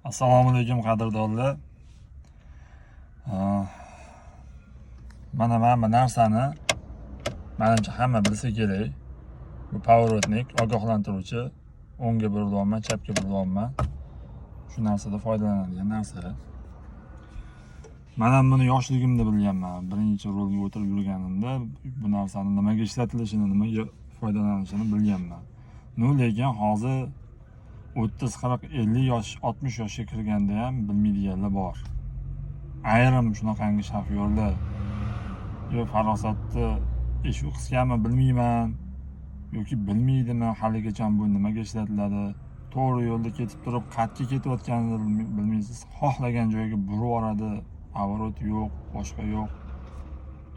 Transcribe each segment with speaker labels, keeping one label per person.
Speaker 1: Assalomu alaykum qadrdonlar. Mana bu narsani menimcha hamma bilsa kerak. Bu pavorotnik ogohlantiruvchi, o'ngga burilyapman, chapga burilyapman. Shu narsada foydalanadigan narsa. Men ham buni yoshligimda bilganman. Birinchi rolga o'tirib yurganimda bu narsani nimaga ishlatilishini, nimaga foydalanishini bilganman. Lekin hozir 30, 40, 50 yosh, 60 yoshga kirganda ham bilmaydiganlar bor. Ayrim shunaqangi shofyorlar farosatni shu qisqami bilmayman yoki bilmaydimi haligacha bu nimaga ishlatiladi. To'g'ri yo'lda ketib turib qayerga ketayotganini bilmaysiz. Xohlagan joyga burib yuboradi. Pavorot yo'q, boshqa yo'q.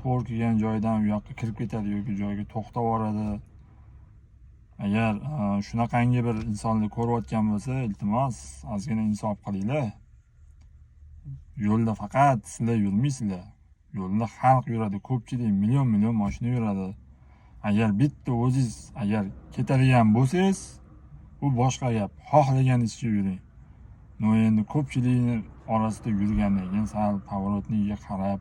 Speaker 1: To'g'ri kelgan joydan u yoqqa kirib ketadi yoki joyga to'xtab yuboradi. Agar shunaqangi bir insonni ko'rayotgan bo'lsa, iltimos, ozgina insof qilinglar. Yo'lda faqat sizlar yurmaysizlar. Yo'lda xalq yuradi, ko'pchilik million mashina yuradi. Agar bitta o'zingiz ketadigan bo'lsangiz, bu boshqa gap. Xohlaganingizcha yuring. Endi ko'pchilikni orasida yurgandan keyin sal pavorotniga qarab,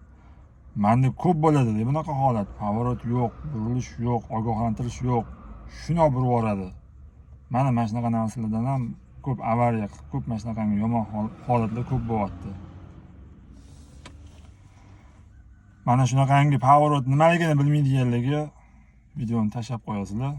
Speaker 1: menda ko'p bo'ladi deb bunaqa holat. Pavorot yo'q, burilish yo'q, ogohlantirish yo'q. Shuna burib yuboradi. Mana shunaqa narsalardan ham ko'p avariya, ko'p shunaqangi yomon holatlar ko'p bo'lyapti. Mana shunaqangi pavorot nimaligini bilmaydiganlarga videoni tashlab qo'yasizlar.